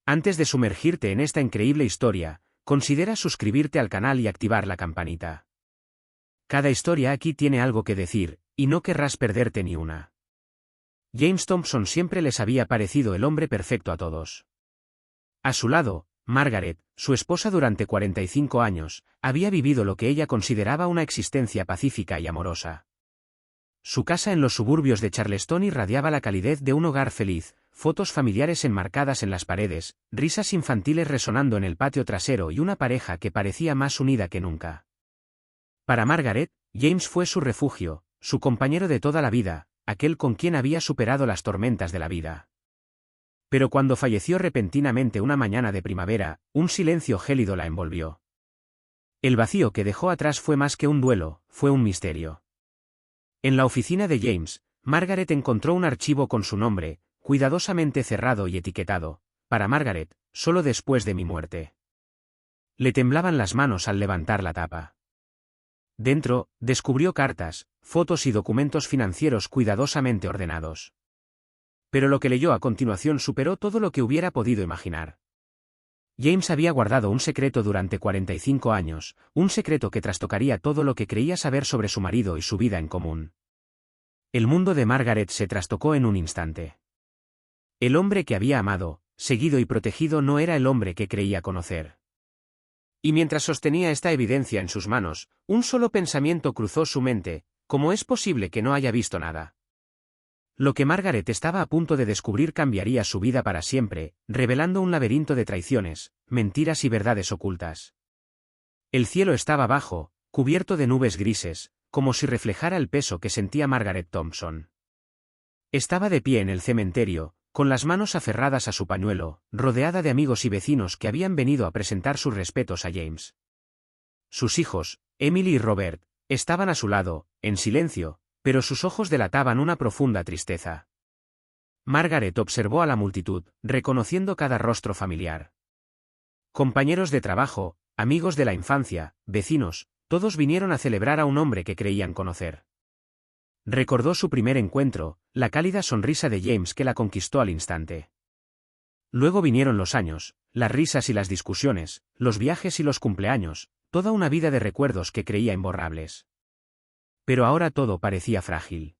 Antes de sumergirte en esta increíble historia, considera suscribirte al canal y activar la campanita. Cada historia aquí tiene algo que decir, y no querrás perderte ni una. James Thompson siempre les había parecido el hombre perfecto a todos. A su lado, Margaret, su esposa durante 45 años, había vivido lo que ella consideraba una existencia pacífica y amorosa. Su casa en los suburbios de Charleston irradiaba la calidez de un hogar feliz, fotos familiares enmarcadas en las paredes, risas infantiles resonando en el patio trasero y una pareja que parecía más unida que nunca. Para Margaret, James fue su refugio, su compañero de toda la vida, aquel con quien había superado las tormentas de la vida. Pero cuando falleció repentinamente una mañana de primavera, un silencio gélido la envolvió. El vacío que dejó atrás fue más que un duelo, fue un misterio. En la oficina de James, Margaret encontró un archivo con su nombre, cuidadosamente cerrado y etiquetado, para Margaret, solo después de mi muerte. Le temblaban las manos al levantar la tapa. Dentro, descubrió cartas, fotos y documentos financieros cuidadosamente ordenados. Pero lo que leyó a continuación superó todo lo que hubiera podido imaginar. James había guardado un secreto durante 45 años, un secreto que trastocaría todo lo que creía saber sobre su marido y su vida en común. El mundo de Margaret se trastocó en un instante. El hombre que había amado, seguido y protegido no era el hombre que creía conocer. Y mientras sostenía esta evidencia en sus manos, un solo pensamiento cruzó su mente: ¿cómo es posible que no haya visto nada? Lo que Margaret estaba a punto de descubrir cambiaría su vida para siempre, revelando un laberinto de traiciones, mentiras y verdades ocultas. El cielo estaba bajo, cubierto de nubes grises, como si reflejara el peso que sentía Margaret Thompson. Estaba de pie en el cementerio, con las manos aferradas a su pañuelo, rodeada de amigos y vecinos que habían venido a presentar sus respetos a James. Sus hijos, Emily y Robert, estaban a su lado, en silencio, pero sus ojos delataban una profunda tristeza. Margaret observó a la multitud, reconociendo cada rostro familiar. Compañeros de trabajo, amigos de la infancia, vecinos, todos vinieron a celebrar a un hombre que creían conocer. Recordó su primer encuentro, la cálida sonrisa de James que la conquistó al instante. Luego vinieron los años, las risas y las discusiones, los viajes y los cumpleaños, toda una vida de recuerdos que creía imborrables. Pero ahora todo parecía frágil.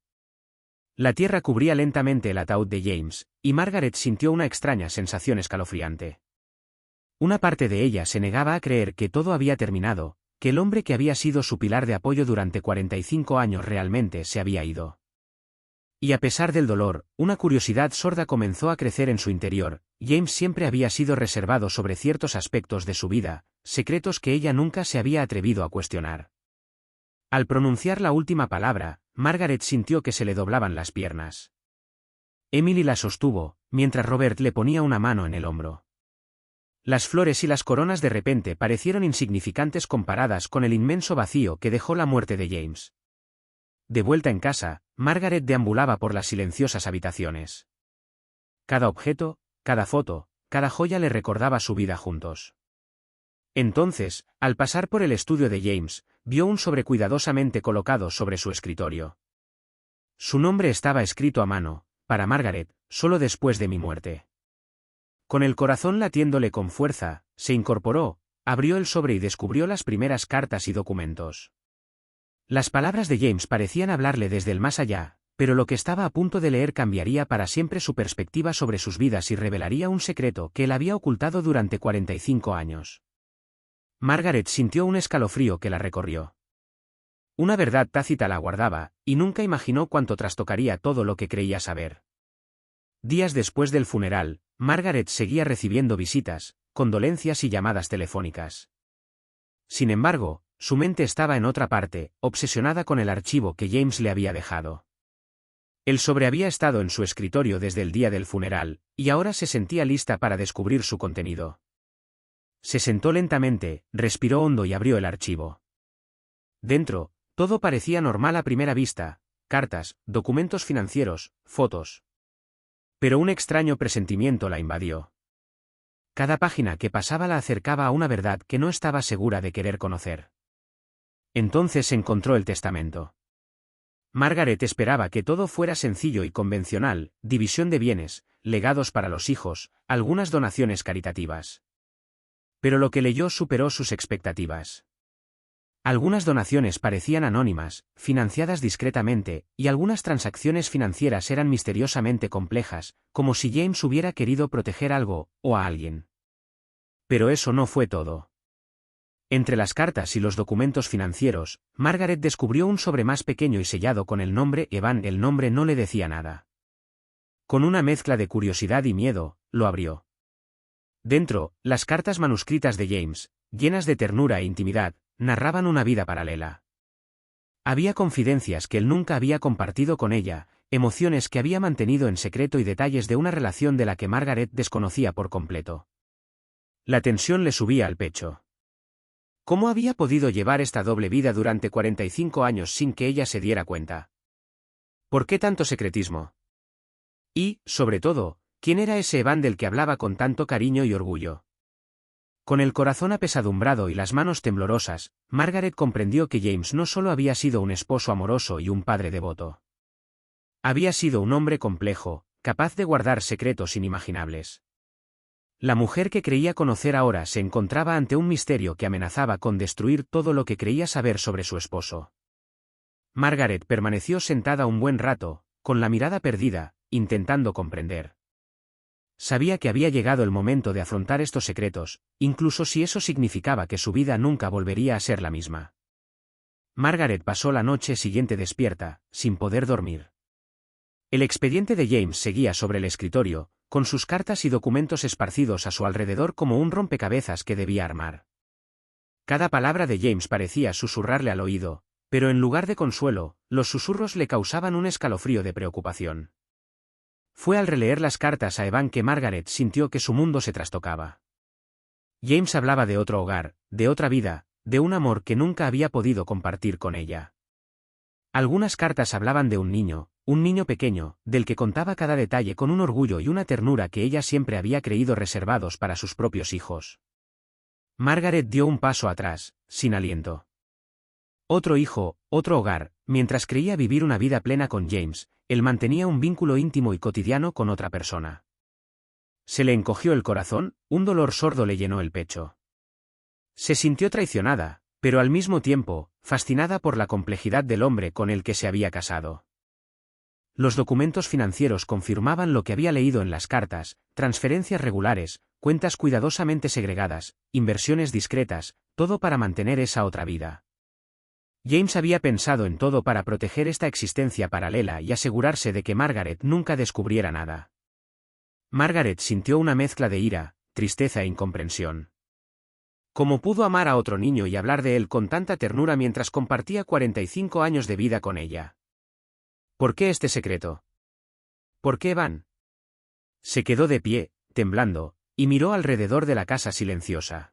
La tierra cubría lentamente el ataúd de James, y Margaret sintió una extraña sensación escalofriante. Una parte de ella se negaba a creer que todo había terminado, que el hombre que había sido su pilar de apoyo durante 45 años realmente se había ido. Y a pesar del dolor, una curiosidad sorda comenzó a crecer en su interior. James siempre había sido reservado sobre ciertos aspectos de su vida, secretos que ella nunca se había atrevido a cuestionar. Al pronunciar la última palabra, Margaret sintió que se le doblaban las piernas. Emily la sostuvo, mientras Robert le ponía una mano en el hombro. Las flores y las coronas de repente parecieron insignificantes comparadas con el inmenso vacío que dejó la muerte de James. De vuelta en casa, Margaret deambulaba por las silenciosas habitaciones. Cada objeto, cada foto, cada joya le recordaba su vida juntos. Entonces, al pasar por el estudio de James, vio un sobre cuidadosamente colocado sobre su escritorio. Su nombre estaba escrito a mano: para Margaret, solo después de mi muerte. Con el corazón latiéndole con fuerza, se incorporó, abrió el sobre y descubrió las primeras cartas y documentos. Las palabras de James parecían hablarle desde el más allá, pero lo que estaba a punto de leer cambiaría para siempre su perspectiva sobre sus vidas y revelaría un secreto que él había ocultado durante 45 años. Margaret sintió un escalofrío que la recorrió. Una verdad tácita la aguardaba, y nunca imaginó cuánto trastocaría todo lo que creía saber. Días después del funeral, Margaret seguía recibiendo visitas, condolencias y llamadas telefónicas. Sin embargo, su mente estaba en otra parte, obsesionada con el archivo que James le había dejado. El sobre había estado en su escritorio desde el día del funeral, y ahora se sentía lista para descubrir su contenido. Se sentó lentamente, respiró hondo y abrió el archivo. Dentro, todo parecía normal a primera vista: cartas, documentos financieros, fotos. Pero un extraño presentimiento la invadió. Cada página que pasaba la acercaba a una verdad que no estaba segura de querer conocer. Entonces encontró el testamento. Margaret esperaba que todo fuera sencillo y convencional: división de bienes, legados para los hijos, algunas donaciones caritativas. Pero lo que leyó superó sus expectativas. Algunas donaciones parecían anónimas, financiadas discretamente, y algunas transacciones financieras eran misteriosamente complejas, como si James hubiera querido proteger algo, o a alguien. Pero eso no fue todo. Entre las cartas y los documentos financieros, Margaret descubrió un sobre más pequeño y sellado con el nombre Evan. El nombre no le decía nada. Con una mezcla de curiosidad y miedo, lo abrió. Dentro, las cartas manuscritas de James, llenas de ternura e intimidad, narraban una vida paralela. Había confidencias que él nunca había compartido con ella, emociones que había mantenido en secreto y detalles de una relación de la que Margaret desconocía por completo. La tensión le subía al pecho. ¿Cómo había podido llevar esta doble vida durante 45 años sin que ella se diera cuenta? ¿Por qué tanto secretismo? Y, sobre todo, ¿quién era ese Evan del que hablaba con tanto cariño y orgullo? Con el corazón apesadumbrado y las manos temblorosas, Margaret comprendió que James no solo había sido un esposo amoroso y un padre devoto. Había sido un hombre complejo, capaz de guardar secretos inimaginables. La mujer que creía conocer ahora se encontraba ante un misterio que amenazaba con destruir todo lo que creía saber sobre su esposo. Margaret permaneció sentada un buen rato, con la mirada perdida, intentando comprender. Sabía que había llegado el momento de afrontar estos secretos, incluso si eso significaba que su vida nunca volvería a ser la misma. Margaret pasó la noche siguiente despierta, sin poder dormir. El expediente de James seguía sobre el escritorio, con sus cartas y documentos esparcidos a su alrededor como un rompecabezas que debía armar. Cada palabra de James parecía susurrarle al oído, pero en lugar de consuelo, los susurros le causaban un escalofrío de preocupación. Fue al releer las cartas a Evan que Margaret sintió que su mundo se trastocaba. James hablaba de otro hogar, de otra vida, de un amor que nunca había podido compartir con ella. Algunas cartas hablaban de un niño pequeño, del que contaba cada detalle con un orgullo y una ternura que ella siempre había creído reservados para sus propios hijos. Margaret dio un paso atrás, sin aliento. Otro hijo, otro hogar, mientras creía vivir una vida plena con James, él mantenía un vínculo íntimo y cotidiano con otra persona. Se le encogió el corazón, un dolor sordo le llenó el pecho. Se sintió traicionada, pero al mismo tiempo, fascinada por la complejidad del hombre con el que se había casado. Los documentos financieros confirmaban lo que había leído en las cartas: transferencias regulares, cuentas cuidadosamente segregadas, inversiones discretas, todo para mantener esa otra vida. James había pensado en todo para proteger esta existencia paralela y asegurarse de que Margaret nunca descubriera nada. Margaret sintió una mezcla de ira, tristeza e incomprensión. ¿Cómo pudo amar a otro niño y hablar de él con tanta ternura mientras compartía 45 años de vida con ella? ¿Por qué este secreto? ¿Por qué Evan? Se quedó de pie, temblando, y miró alrededor de la casa silenciosa.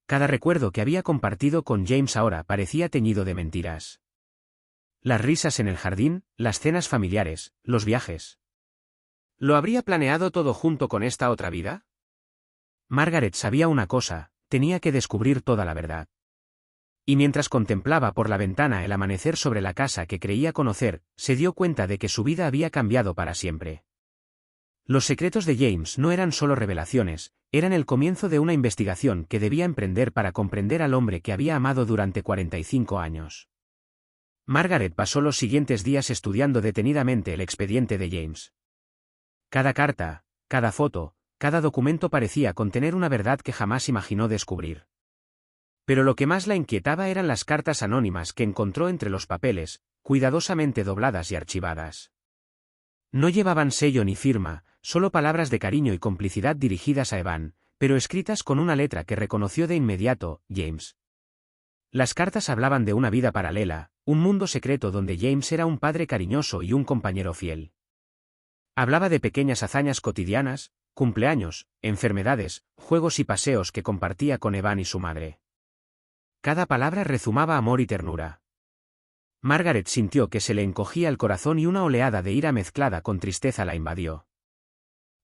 Cada recuerdo que había compartido con James ahora parecía teñido de mentiras. Las risas en el jardín, las cenas familiares, los viajes. ¿Lo habría planeado todo junto con esta otra vida? Margaret sabía una cosa: tenía que descubrir toda la verdad. Y mientras contemplaba por la ventana el amanecer sobre la casa que creía conocer, se dio cuenta de que su vida había cambiado para siempre. Los secretos de James no eran solo revelaciones, eran el comienzo de una investigación que debía emprender para comprender al hombre que había amado durante 45 años. Margaret pasó los siguientes días estudiando detenidamente el expediente de James. Cada carta, cada foto, cada documento parecía contener una verdad que jamás imaginó descubrir. Pero lo que más la inquietaba eran las cartas anónimas que encontró entre los papeles, cuidadosamente dobladas y archivadas. No llevaban sello ni firma, solo palabras de cariño y complicidad dirigidas a Evan, pero escritas con una letra que reconoció de inmediato: James. Las cartas hablaban de una vida paralela, un mundo secreto donde James era un padre cariñoso y un compañero fiel. Hablaba de pequeñas hazañas cotidianas, cumpleaños, enfermedades, juegos y paseos que compartía con Evan y su madre. Cada palabra rezumaba amor y ternura. Margaret sintió que se le encogía el corazón y una oleada de ira mezclada con tristeza la invadió.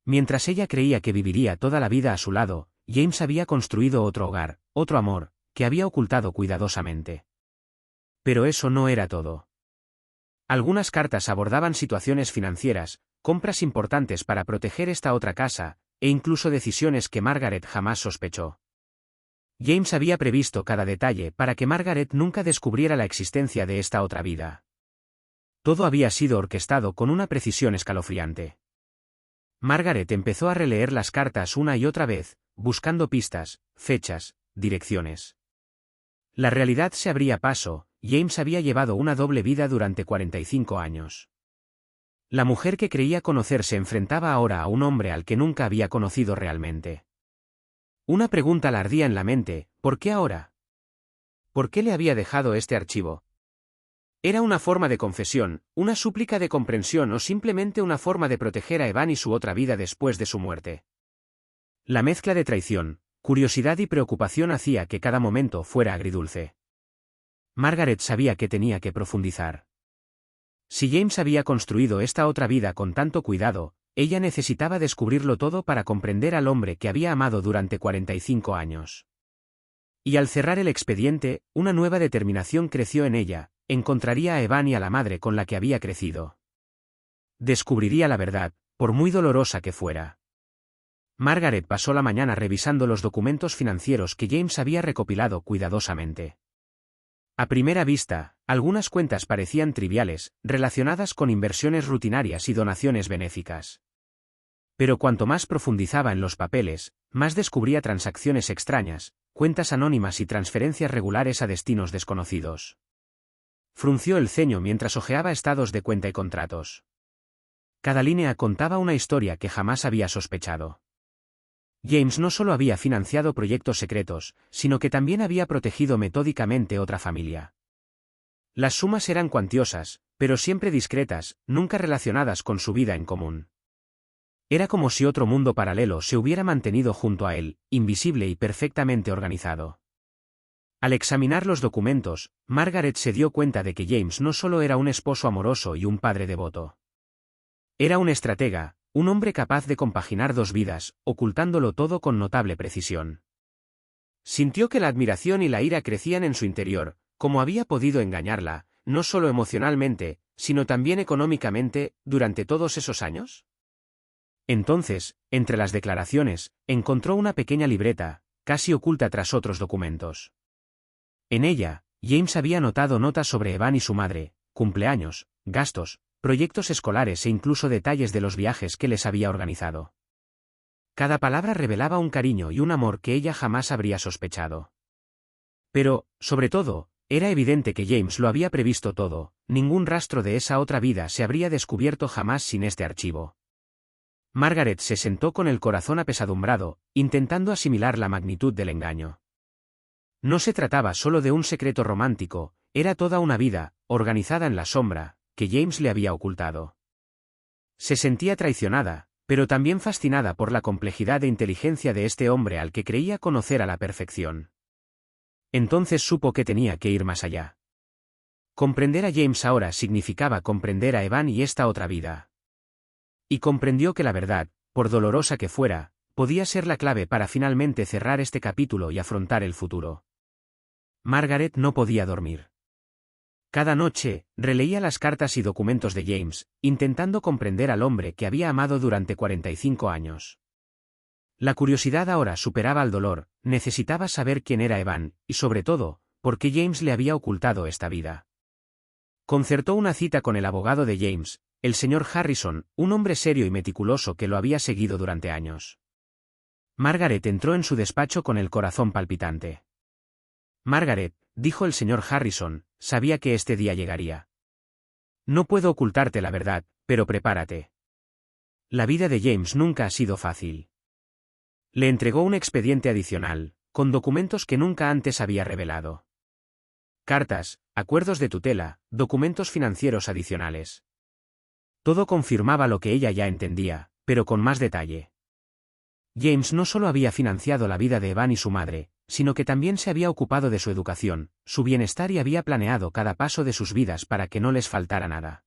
Mientras ella creía que viviría toda la vida a su lado, James había construido otro hogar, otro amor, que había ocultado cuidadosamente. Pero eso no era todo. Algunas cartas abordaban situaciones financieras, compras importantes para proteger esta otra casa, e incluso decisiones que Margaret jamás sospechó. James había previsto cada detalle para que Margaret nunca descubriera la existencia de esta otra vida. Todo había sido orquestado con una precisión escalofriante. Margaret empezó a releer las cartas una y otra vez, buscando pistas, fechas, direcciones. La realidad se abría paso. James había llevado una doble vida durante 45 años. La mujer que creía conocer se enfrentaba ahora a un hombre al que nunca había conocido realmente. Una pregunta la ardía en la mente: ¿por qué ahora? ¿Por qué le había dejado este archivo? ¿Era una forma de confesión, una súplica de comprensión o simplemente una forma de proteger a Evan y su otra vida después de su muerte? La mezcla de traición, curiosidad y preocupación hacía que cada momento fuera agridulce. Margaret sabía que tenía que profundizar. Si James había construido esta otra vida con tanto cuidado, ella necesitaba descubrirlo todo para comprender al hombre que había amado durante 45 años. Y al cerrar el expediente, una nueva determinación creció en ella: encontraría a Evan y a la madre con la que había crecido. Descubriría la verdad, por muy dolorosa que fuera. Margaret pasó la mañana revisando los documentos financieros que James había recopilado cuidadosamente. A primera vista, algunas cuentas parecían triviales, relacionadas con inversiones rutinarias y donaciones benéficas. Pero cuanto más profundizaba en los papeles, más descubría transacciones extrañas, cuentas anónimas y transferencias regulares a destinos desconocidos. Frunció el ceño mientras hojeaba estados de cuenta y contratos. Cada línea contaba una historia que jamás había sospechado. James no solo había financiado proyectos secretos, sino que también había protegido metódicamente otra familia. Las sumas eran cuantiosas, pero siempre discretas, nunca relacionadas con su vida en común. Era como si otro mundo paralelo se hubiera mantenido junto a él, invisible y perfectamente organizado. Al examinar los documentos, Margaret se dio cuenta de que James no solo era un esposo amoroso y un padre devoto. Era un estratega, un hombre capaz de compaginar dos vidas, ocultándolo todo con notable precisión. Sintió que la admiración y la ira crecían en su interior. ¿Cómo había podido engañarla, no solo emocionalmente, sino también económicamente, durante todos esos años? Entonces, entre las declaraciones, encontró una pequeña libreta, casi oculta tras otros documentos. En ella, James había anotado notas sobre Evan y su madre, cumpleaños, gastos, proyectos escolares e incluso detalles de los viajes que les había organizado. Cada palabra revelaba un cariño y un amor que ella jamás habría sospechado. Pero, sobre todo, era evidente que James lo había previsto todo. Ningún rastro de esa otra vida se habría descubierto jamás sin este archivo. Margaret se sentó con el corazón apesadumbrado, intentando asimilar la magnitud del engaño. No se trataba solo de un secreto romántico, era toda una vida, organizada en la sombra, que James le había ocultado. Se sentía traicionada, pero también fascinada por la complejidad e inteligencia de este hombre al que creía conocer a la perfección. Entonces supo que tenía que ir más allá. Comprender a James ahora significaba comprender a Evan y esta otra vida. Y comprendió que la verdad, por dolorosa que fuera, podía ser la clave para finalmente cerrar este capítulo y afrontar el futuro. Margaret no podía dormir. Cada noche, releía las cartas y documentos de James, intentando comprender al hombre que había amado durante 45 años. La curiosidad ahora superaba al dolor, necesitaba saber quién era Evan, y sobre todo, por qué James le había ocultado esta vida. Concertó una cita con el abogado de James, el señor Harrison, un hombre serio y meticuloso que lo había seguido durante años. Margaret entró en su despacho con el corazón palpitante. Margaret, dijo el señor Harrison, sabía que este día llegaría. No puedo ocultarte la verdad, pero prepárate. La vida de James nunca ha sido fácil. Le entregó un expediente adicional, con documentos que nunca antes había revelado. Cartas, acuerdos de tutela, documentos financieros adicionales. Todo confirmaba lo que ella ya entendía, pero con más detalle. James no solo había financiado la vida de Evan y su madre, sino que también se había ocupado de su educación, su bienestar y había planeado cada paso de sus vidas para que no les faltara nada.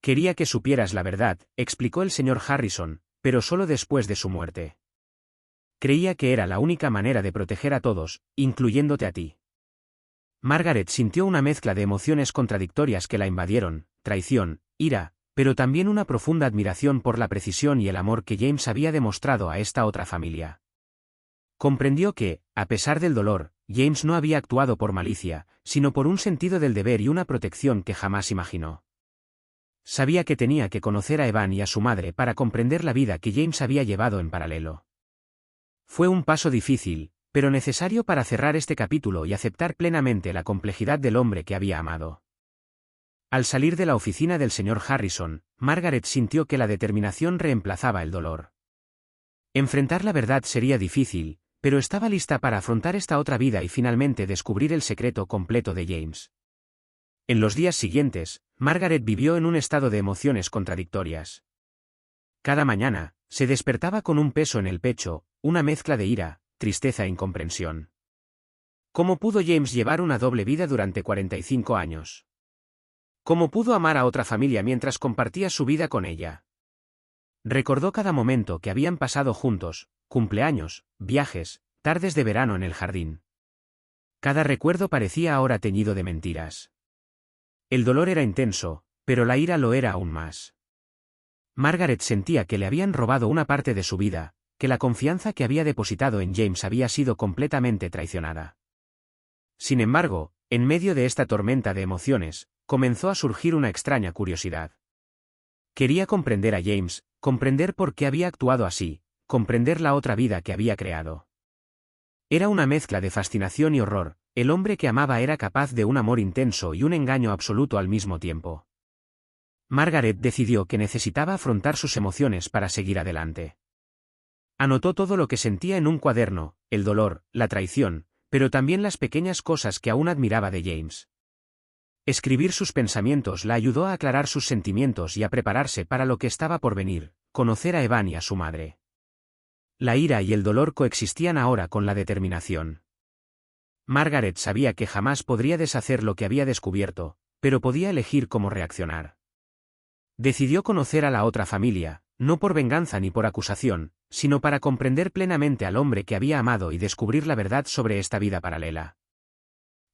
Quería que supieras la verdad, explicó el señor Harrison, pero solo después de su muerte. Creía que era la única manera de proteger a todos, incluyéndote a ti. Margaret sintió una mezcla de emociones contradictorias que la invadieron: traición, ira, pero también una profunda admiración por la precisión y el amor que James había demostrado a esta otra familia. Comprendió que, a pesar del dolor, James no había actuado por malicia, sino por un sentido del deber y una protección que jamás imaginó. Sabía que tenía que conocer a Evan y a su madre para comprender la vida que James había llevado en paralelo. Fue un paso difícil, pero necesario para cerrar este capítulo y aceptar plenamente la complejidad del hombre que había amado. Al salir de la oficina del señor Harrison, Margaret sintió que la determinación reemplazaba el dolor. Enfrentar la verdad sería difícil, pero estaba lista para afrontar esta otra vida y finalmente descubrir el secreto completo de James. En los días siguientes, Margaret vivió en un estado de emociones contradictorias. Cada mañana, se despertaba con un peso en el pecho, una mezcla de ira, tristeza e incomprensión. ¿Cómo pudo James llevar una doble vida durante 45 años? ¿Cómo pudo amar a otra familia mientras compartía su vida con ella? Recordó cada momento que habían pasado juntos, cumpleaños, viajes, tardes de verano en el jardín. Cada recuerdo parecía ahora teñido de mentiras. El dolor era intenso, pero la ira lo era aún más. Margaret sentía que le habían robado una parte de su vida, que la confianza que había depositado en James había sido completamente traicionada. Sin embargo, en medio de esta tormenta de emociones, comenzó a surgir una extraña curiosidad. Quería comprender a James, comprender por qué había actuado así, comprender la otra vida que había creado. Era una mezcla de fascinación y horror, el hombre que amaba era capaz de un amor intenso y un engaño absoluto al mismo tiempo. Margaret decidió que necesitaba afrontar sus emociones para seguir adelante. Anotó todo lo que sentía en un cuaderno, el dolor, la traición, pero también las pequeñas cosas que aún admiraba de James. Escribir sus pensamientos la ayudó a aclarar sus sentimientos y a prepararse para lo que estaba por venir, conocer a Evan y a su madre. La ira y el dolor coexistían ahora con la determinación. Margaret sabía que jamás podría deshacer lo que había descubierto, pero podía elegir cómo reaccionar. Decidió conocer a la otra familia, no por venganza ni por acusación, sino para comprender plenamente al hombre que había amado y descubrir la verdad sobre esta vida paralela.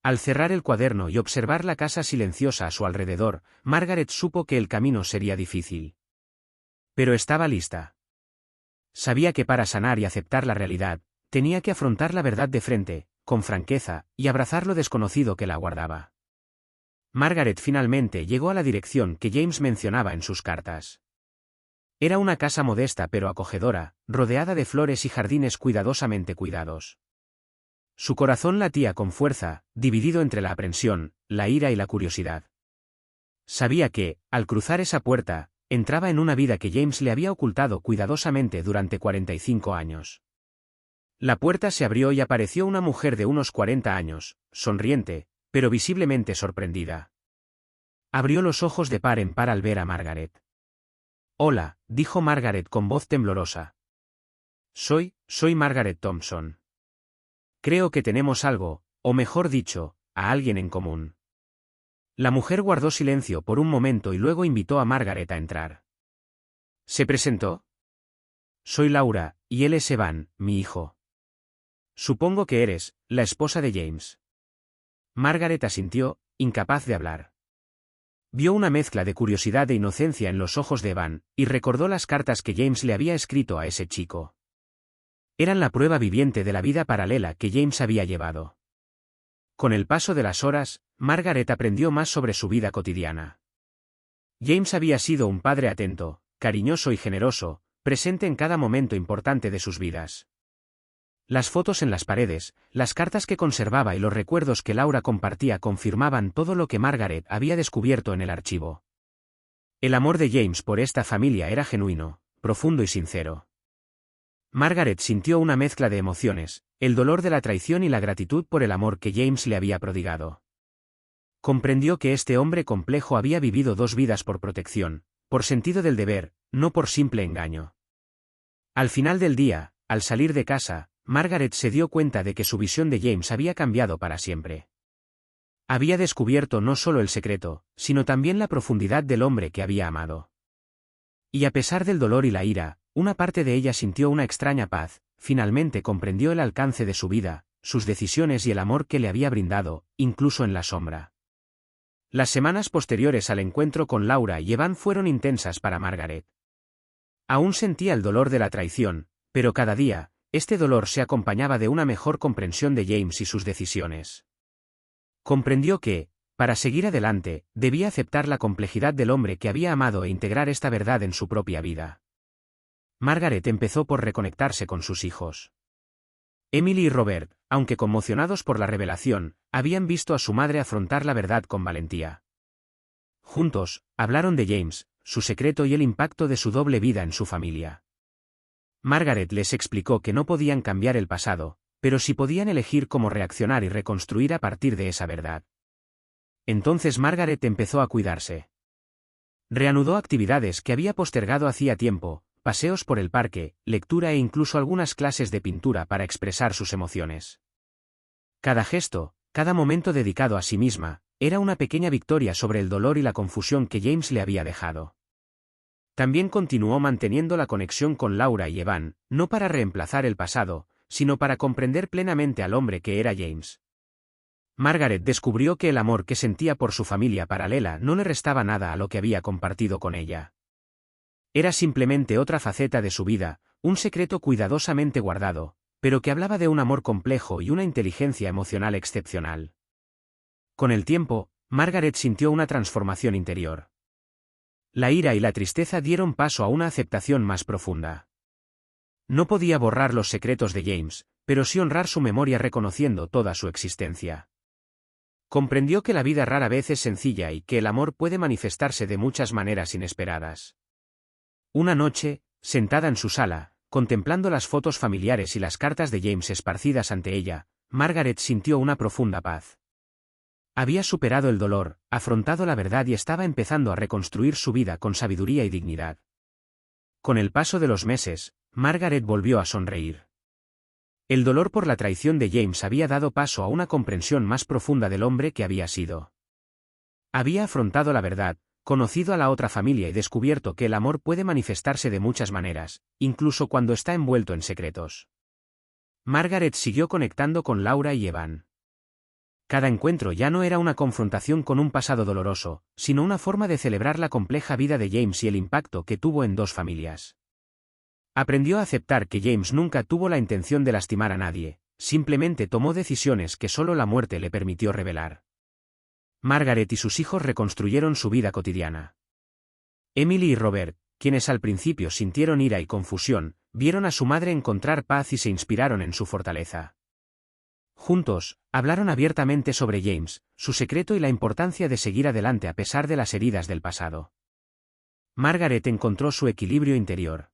Al cerrar el cuaderno y observar la casa silenciosa a su alrededor, Margaret supo que el camino sería difícil. Pero estaba lista. Sabía que para sanar y aceptar la realidad, tenía que afrontar la verdad de frente, con franqueza, y abrazar lo desconocido que la aguardaba. Margaret finalmente llegó a la dirección que James mencionaba en sus cartas. Era una casa modesta pero acogedora, rodeada de flores y jardines cuidadosamente cuidados. Su corazón latía con fuerza, dividido entre la aprensión, la ira y la curiosidad. Sabía que, al cruzar esa puerta, entraba en una vida que James le había ocultado cuidadosamente durante 45 años. La puerta se abrió y apareció una mujer de unos 40 años, sonriente, pero visiblemente sorprendida. Abrió los ojos de par en par al ver a Margaret. «Hola», dijo Margaret con voz temblorosa. Soy Margaret Thompson. Creo que tenemos algo, o mejor dicho, a alguien en común. La mujer guardó silencio por un momento y luego invitó a Margaret a entrar. ¿Se presentó? Soy Laura, y él es Evan, mi hijo. Supongo que eres la esposa de James. Margaret asintió, incapaz de hablar. Vio una mezcla de curiosidad e inocencia en los ojos de Evan, y recordó las cartas que James le había escrito a ese chico. Eran la prueba viviente de la vida paralela que James había llevado. Con el paso de las horas, Margaret aprendió más sobre su vida cotidiana. James había sido un padre atento, cariñoso y generoso, presente en cada momento importante de sus vidas. Las fotos en las paredes, las cartas que conservaba y los recuerdos que Laura compartía confirmaban todo lo que Margaret había descubierto en el archivo. El amor de James por esta familia era genuino, profundo y sincero. Margaret sintió una mezcla de emociones, el dolor de la traición y la gratitud por el amor que James le había prodigado. Comprendió que este hombre complejo había vivido dos vidas por protección, por sentido del deber, no por simple engaño. Al final del día, al salir de casa, Margaret se dio cuenta de que su visión de James había cambiado para siempre. Había descubierto no solo el secreto, sino también la profundidad del hombre que había amado. Y a pesar del dolor y la ira, una parte de ella sintió una extraña paz, finalmente comprendió el alcance de su vida, sus decisiones y el amor que le había brindado, incluso en la sombra. Las semanas posteriores al encuentro con Laura y Evan fueron intensas para Margaret. Aún sentía el dolor de la traición, pero cada día, este dolor se acompañaba de una mejor comprensión de James y sus decisiones. Comprendió que, para seguir adelante, debía aceptar la complejidad del hombre que había amado e integrar esta verdad en su propia vida. Margaret empezó por reconectarse con sus hijos. Emily y Robert, aunque conmocionados por la revelación, habían visto a su madre afrontar la verdad con valentía. Juntos, hablaron de James, su secreto y el impacto de su doble vida en su familia. Margaret les explicó que no podían cambiar el pasado, pero sí podían elegir cómo reaccionar y reconstruir a partir de esa verdad. Entonces Margaret empezó a cuidarse. Reanudó actividades que había postergado hacía tiempo, paseos por el parque, lectura e incluso algunas clases de pintura para expresar sus emociones. Cada gesto, cada momento dedicado a sí misma, era una pequeña victoria sobre el dolor y la confusión que James le había dejado. También continuó manteniendo la conexión con Laura y Evan, no para reemplazar el pasado, sino para comprender plenamente al hombre que era James. Margaret descubrió que el amor que sentía por su familia paralela no le restaba nada a lo que había compartido con ella. Era simplemente otra faceta de su vida, un secreto cuidadosamente guardado, pero que hablaba de un amor complejo y una inteligencia emocional excepcional. Con el tiempo, Margaret sintió una transformación interior. La ira y la tristeza dieron paso a una aceptación más profunda. No podía borrar los secretos de James, pero sí honrar su memoria reconociendo toda su existencia. Comprendió que la vida rara vez es sencilla y que el amor puede manifestarse de muchas maneras inesperadas. Una noche, sentada en su sala, contemplando las fotos familiares y las cartas de James esparcidas ante ella, Margaret sintió una profunda paz. Había superado el dolor, afrontado la verdad y estaba empezando a reconstruir su vida con sabiduría y dignidad. Con el paso de los meses, Margaret volvió a sonreír. El dolor por la traición de James había dado paso a una comprensión más profunda del hombre que había sido. Había afrontado la verdad, conocido a la otra familia y descubierto que el amor puede manifestarse de muchas maneras, incluso cuando está envuelto en secretos. Margaret siguió conectando con Laura y Evan. Cada encuentro ya no era una confrontación con un pasado doloroso, sino una forma de celebrar la compleja vida de James y el impacto que tuvo en dos familias. Aprendió a aceptar que James nunca tuvo la intención de lastimar a nadie, simplemente tomó decisiones que solo la muerte le permitió revelar. Margaret y sus hijos reconstruyeron su vida cotidiana. Emily y Robert, quienes al principio sintieron ira y confusión, vieron a su madre encontrar paz y se inspiraron en su fortaleza. Juntos, hablaron abiertamente sobre James, su secreto y la importancia de seguir adelante a pesar de las heridas del pasado. Margaret encontró su equilibrio interior.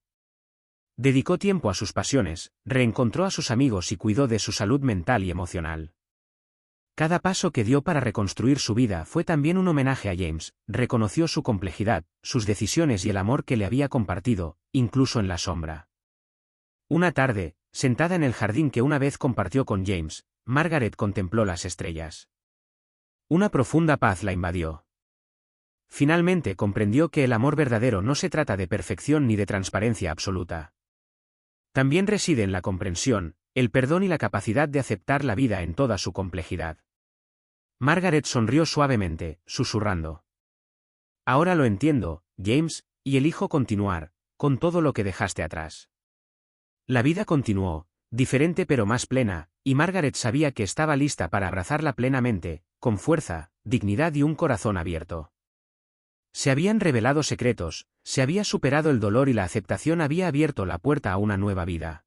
Dedicó tiempo a sus pasiones, reencontró a sus amigos y cuidó de su salud mental y emocional. Cada paso que dio para reconstruir su vida fue también un homenaje a James, reconoció su complejidad, sus decisiones y el amor que le había compartido, incluso en la sombra. Una tarde, sentada en el jardín que una vez compartió con James, Margaret contempló las estrellas. Una profunda paz la invadió. Finalmente comprendió que el amor verdadero no se trata de perfección ni de transparencia absoluta. También reside en la comprensión, el perdón y la capacidad de aceptar la vida en toda su complejidad. Margaret sonrió suavemente, susurrando. Ahora lo entiendo, James, y elijo continuar, con todo lo que dejaste atrás. La vida continuó, diferente pero más plena, y Margaret sabía que estaba lista para abrazarla plenamente, con fuerza, dignidad y un corazón abierto. Se habían revelado secretos, se había superado el dolor y la aceptación había abierto la puerta a una nueva vida.